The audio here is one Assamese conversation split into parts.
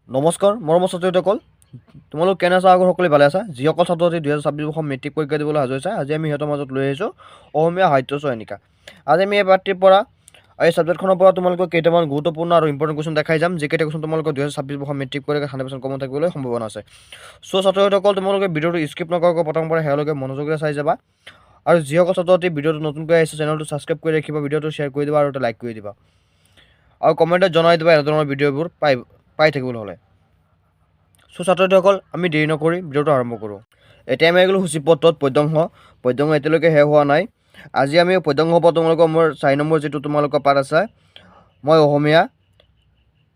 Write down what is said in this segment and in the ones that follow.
নমস্কাৰ মৰমৰ ছাত্ৰীসকল, তোমালোক কেনে আছা? আগৰ সকলোৱে ভালে আছা? যিসকল ছাত্ৰ ছাত্ৰী 2026 বৰ্ষৰ মেট্ৰিক পৰীক্ষা দিবলৈ সাজু হৈছে, আজি আমি সিহঁতৰ মাজত লৈ আহিছোঁ অসমীয়া সাহিত্য চয়নিকা। আজি আমি এই পাঠটিৰ পৰা এই ছাবজেক্টখনৰ পৰা তোমালোকক কেইটামান গুৰুত্বপূৰ্ণ আৰু ইম্পৰ্টেণ্ট কুৱেশ্যন দেখাই যাম, যিকেইটা কুৱেশ্যন তোমালোকৰ 2026 বৰ্ষৰ মেট্ৰিক পৰীক্ষা 100% কমন থাকিবলৈ সম্ভাৱনা আছে। চ' ছাত্ৰীসকল, তোমালোকে ভিডিঅ'টো স্কিপ নকৰাকৈ প্ৰথম পৰা শেষলৈকে মনোযোগেৰে চাই যাবা। আৰু যিসকল ছাত্ৰ ছাত্ৰী ভিডিঅ'টো নতুনকৈ আহিছে, চেনেলটো ছাবস্ক্ৰাইব কৰি ৰাখিবা, ভিডিঅ'টো শ্বেয়াৰ কৰি দিবা আৰু এটা লাইক কৰি দিবা। আৰু কমেণ্টত জনাই দিবা এনেধৰণৰ ভিডিঅ'বোৰ পাই থাকিবলৈ হ'লে। চ' ছাত্ৰীসকল, আমি দেৰি নকৰি ভিডিঅ'টো আৰম্ভ কৰোঁ। এতিয়া আমি আহিলোঁ সূচীপত্ৰত পদ্যাংশ এতিয়ালৈকে শেষ হোৱা নাই। আজি আমি পদ্যাংশ পৰা তোমালোকৰ মোৰ 4 নম্বৰ যিটো তোমালোকৰ পাঠ আছে, মই অসমীয়া,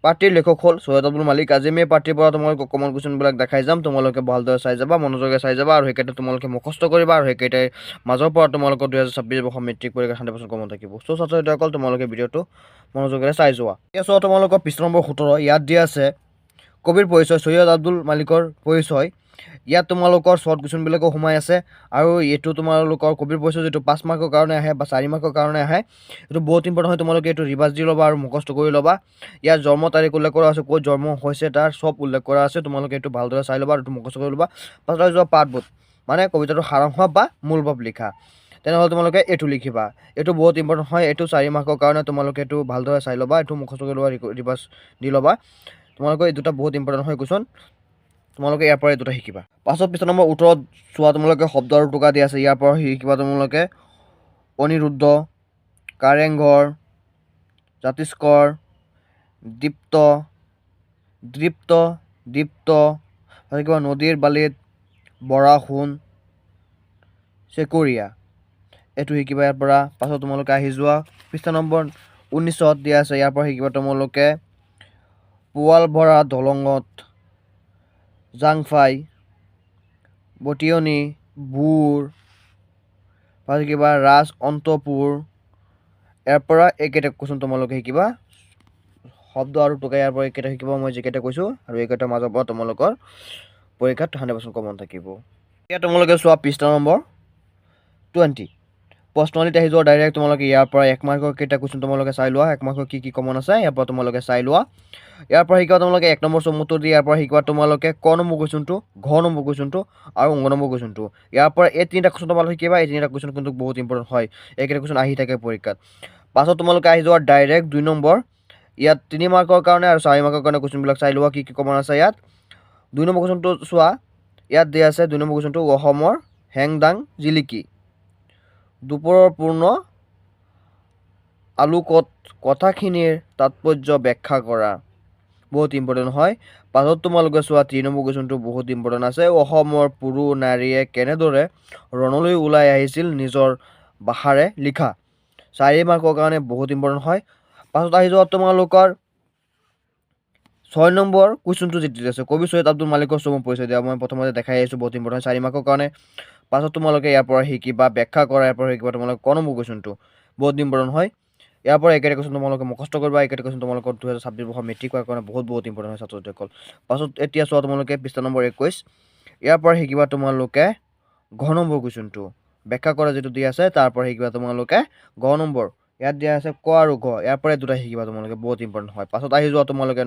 পাঠটিৰ লেখক হ'ল সৈয়দ আব্দুল মালিক। আজি আমি এই পাঠটিৰ পৰা তোমালোকক কমন কুৱেশ্যনবিলাক দেখাই যাম। তোমালোকে ভালদৰে চাই যাবা, মনোযোগেৰে চাই যাবা, আৰু সেইকেইটা তোমালোকে মুখস্থ কৰিবা, আৰু সেইকেইটাৰ মাজৰ পৰা তোমালোকৰ 2026 বৰ্ষৰ মেট্ৰিক পৰীক্ষা 100% কমন থাকিব। চ' ছাত্ৰীসকল, তোমালোকে ভিডিঅ'টো মনোযোগেৰে চাই যোৱা। এতিয়া চোৱা তোমালোকৰ পৃষ্ঠা নম্বৰ 17, ইয়াত দিয়া আছে কবিৰ পৰিচয়, সৈয়দ আব্দুল মালিকৰ পৰিচয়। ইয়াত তোমালোকৰ শ্বৰ্ট কুৱেশ্যনবিলাকো সোমাই আছে, আৰু এইটো তোমালোকৰ কবিৰ পৰিচয় যিটো 5 মাৰ্কৰ কাৰণে আহে বা 4 মাৰ্কৰ কাৰণে আহে, এইটো বহুত ইম্পৰ্টেণ্ট হয়। তোমালোকে এইটো ৰিভাইজ দি ল'বা আৰু মুখস্থ কৰি ল'বা। ইয়াত জন্ম তাৰিখ উল্লেখ কৰা আছে, ক'ত জন্ম হৈছে তাৰ চব উল্লেখ কৰা আছে। তোমালোকে এইটো ভালদৰে চাই ল'বা আৰু এইটো মুখস্থ কৰি ল'বা। পাছত যোৱা পাঠবোধ, মানে কবিতাটোৰ সাৰাংশ বা মূল ভাৱ লিখা। তেনেহ'লে তোমালোকে এইটো লিখিবা। এইটো বহুত ইম্পৰ্টেণ্ট হয়, এইটো 4 মাৰ্কৰ কাৰণে তোমালোকে এইটো ভালদৰে চাই ল'বা, এইটো মুখস্থ কৰি ল'বা, ৰিভাইজ দি ল'বা। তোমালোকে এই দুটা বহুত ইম্পৰ্টেণ্ট হয় কুৱেশ্যন, তোমালোকে ইয়াৰ পৰা এই দুটা শিকিবা। পাছত পৃষ্ঠা নম্বৰ 18 চোৱা, তোমালোকে শব্দ আৰু টোকা দিয়া আছে, ইয়াৰ পৰা শিকিবা তোমালোকে অনিৰুদ্ধ, কাৰেংঘৰ, জাতিস্কৰ, দীপ্ত, দীপ্ত, কিবা নদীৰ বালিত, বৰাহোন, চেকুৰীয়া, এইটো শিকিবা ইয়াৰ পৰা। পাছত তোমালোকে আহি যোৱা পৃষ্ঠা নম্বৰ 19 দিয়া আছে, ইয়াৰ পৰা শিকিবা তোমালোকে পোৱাল ভৰা দলঙত, জাংফাই, বটিয়নি, বুৰ, পাছত শিকিবা ৰাজ অন্তপুৰ। ইয়াৰ পৰা এইকেইটা কুৱেশ্যন তোমালোকে শিকিবা, শব্দ আৰু টোকা ইয়াৰ পৰা এইকেইটা শিকিবা, মই যিকেইটা কৈছোঁ, আৰু এইকেইটাৰ মাজৰ পৰা তোমালোকৰ পৰীক্ষাত 100% কমন থাকিব। এতিয়া তোমালোকে চোৱা পৃষ্ঠা নম্বৰ 20, প্ৰশ্নৱলীত আহি যোৱা ডাইৰেক্ট। তোমালোকে ইয়াৰ পৰা 1 মাৰ্কৰ কেইটা কুৱেশ্যন তোমালোকে চাই লোৱা, 1 মাৰ্কৰ কি কমন আছে ইয়াৰ পৰা তোমালোকে চাই লোৱা। ইয়াৰ পৰা শিকিবা তোমালোকে 1 নম্বৰ চমুটো দি, ইয়াৰ পৰা শিকিবা তোমালোকে ক নম্বৰ কুৱেশ্যনটো, ঘ নম্বৰ কুৱেশ্যনটো আৰু অংগ নম্বৰ কুৱেশ্যনটো। ইয়াৰ পৰা এই 3টা কুৱেশ্যন তোমালোকে শিকিবা। এই 3টা কুৱেশ্যন কিন্তু বহুত ইম্পৰ্টেণ্ট হয়, এইকেইটা কুৱেশ্যন আহি থাকে পৰীক্ষাত। পাছত তোমালোকে আহি যোৱা ডাইৰেক্ট 2 নম্বৰ, ইয়াত 3 মাৰ্কৰ কাৰণে আৰু 4 মাৰ্কৰ কাৰণে কুৱেশ্যনবিলাক চাই লোৱা, কি কমন আছে ইয়াত। 2 নম্বৰ কুৱেশ্যনটো চোৱা, ইয়াত দিয়া আছে 2 নম্বৰ কুৱেশ্যনটো, অসমৰ হেংদাং জিলিকি, দুপৰৰ পূৰ্ণ আলোকত কথাখিনিৰ তাৎপৰ্য ব্যাখ্যা কৰা, বহুত ইম্পৰ্টেণ্ট হয়। পাছত তোমালোকে চোৱা 3 নম্বৰ কুৱেশ্যনটো বহুত ইম্পৰ্টেণ্ট আছে, অসমৰ পুৰু নাৰীয়ে কেনেদৰে ৰণলৈ ওলাই আহিছিল নিজৰ ভাষাৰে লিখা, 4 মাৰ্কৰ কাৰণে বহুত ইম্পৰ্টেণ্ট হয়। পাছত আহি যোৱা তোমালোকৰ 6 নম্বৰ কুৱেশ্যনটো যিটো আছে, কবি সৈয়দ আব্দুল মালিকৰ চমু পৰিচয় দিয়া, মই প্ৰথমতে দেখাই আহিছোঁ, বহুত ইম্পৰ্টেণ্ট 4 মাৰ্কৰ কাৰণে। পাছত তোমালোকে ইয়াৰ পৰা শিকিবা ব্যাখ্যা কৰা, ইয়াৰ পৰা শিকিবা তোমালোকে ক নম্বৰ কুৱেশ্যনটো, বহুত ইম্পৰ্টেণ্ট হয়। ইয়াৰ পৰা এইকেইটা কুৱেশ্যন তোমালোকে মুখস্থ কৰিবা, এইকেইটা কুৱেশ্যন তোমালোকৰ 2026 বৰ্ষৰ মেট্ৰিক কৰাৰ কাৰণে বহুত ইম্পৰ্টেণ্ট হয় ছাত্ৰসকল। পাছত এতিয়া চোৱা তোমালোকে পৃষ্ঠা নম্বৰ 21, ইয়াৰ পৰা শিকিবা তোমালোকে ঘ নম্বৰ কুৱেশ্যনটো, ব্যাখ্যা কৰা যিটো দিয়া আছে তাৰ পৰা শিকিবা তোমালোকে ঘ নম্বৰ। ইয়াত দিয়া আছে ক আৰু ঘ, ইয়াৰ পৰা দুটা শিকিবা তোমালোকে, বহুত ইম্পৰ্টেণ্ট হয়। পাছত আহি যোৱা তোমালোকে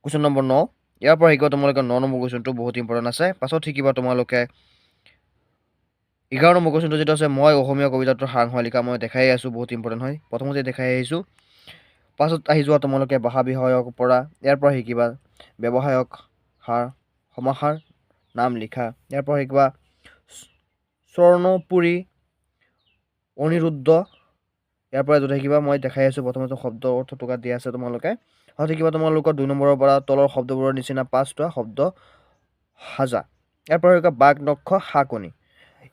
কুৱেশ্যন নম্বৰ 9, ইয়াৰ পৰা শিকিবা তোমালোকে 9 নম্বৰ কুৱেশ্যনটো, বহুত ইম্পৰ্টেণ্ট আছে। পাছত শিকিবা তোমালোকে 11 নম্বৰ কুৱেশ্যনটো যিটো আছে, মই অসমীয়া কবিতাটোৰ সাৰাংশ লিখা, মই দেখাই আছোঁ, বহুত ইম্পৰ্টেণ্ট হয়, প্ৰথমতে দেখাই আহিছোঁ। পাছত আহি যোৱা তোমালোকে ভাষা বিষয়ক পৰা, ইয়াৰ পৰা শিকিবা ব্যৱহায়ক সাৰ, সমাহাৰ, নাম লিখা। ইয়াৰ পৰা শিকিবা স্বৰ্ণপুৰী, অনিৰুদ্ধ, ইয়াৰ পৰা দুটা শিকিবা, মই দেখাই আছোঁ। প্ৰথমতে শব্দ অৰ্থ টোকা দিয়া আছে তোমালোকে। আৰু শিকিবা তোমালোকৰ 2 নম্বৰৰ পৰা তলৰ শব্দবোৰৰ নিচিনা 5টা শব্দ সাজা। ইয়াৰ পৰা শিকিবা বাঘ নক্ষ শাকনি,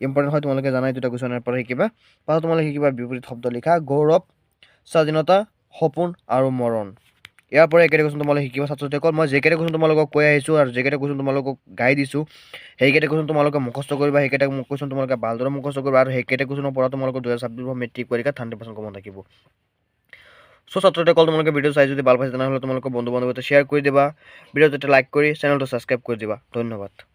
ইম্পৰ্টেণ্ট হয়, তোমালোকে জানাই, 2টা কুৱেশ্যনৰ পৰা শিকিবা। পাছত তোমালোকে শিকিবা বিপৰীত শব্দ লিখা, গৌৰৱ, স্বাধীনতা, সপোন আৰু মৰণ। ইয়াৰ পৰা এইকেইটা কুৱেশ্যন তোমালোকে শিকিবা ছাত্ৰসকল। মই যিকেইটা কুৱেশ্যন তোমালোকক কৈ আহিছোঁ আৰু যিকেইটা কুৱেশ্যন তোমালোকক গাই দিছোঁ, সেইকেইটা কুৱেশ্যন তোমালোকে মুখস্থ কৰিবা, সেইকেইটা কুৱেশ্যন তোমালোকে ভালদৰে মুখস্থ কৰিবা, আৰু সেইকেইটা কুৱেশ্যনৰ পৰা তোমালোকৰ 2026 মেট্ৰিক পৰীক্ষাত 100% কমন থাকিব। চ' ছাত্ৰসকল, তোমালোকে ভিডিঅ' চাই যদি ভাল পাইছে তেনেহ'লে তোমালোকৰ বন্ধু বান্ধৱীৰ শ্বেয়াৰ কৰি দিবা, ভিডিঅ'টো লাইক কৰি চেনেলটো ছাবস্ক্ৰাইব কৰি দিবা। ধন্যবাদ।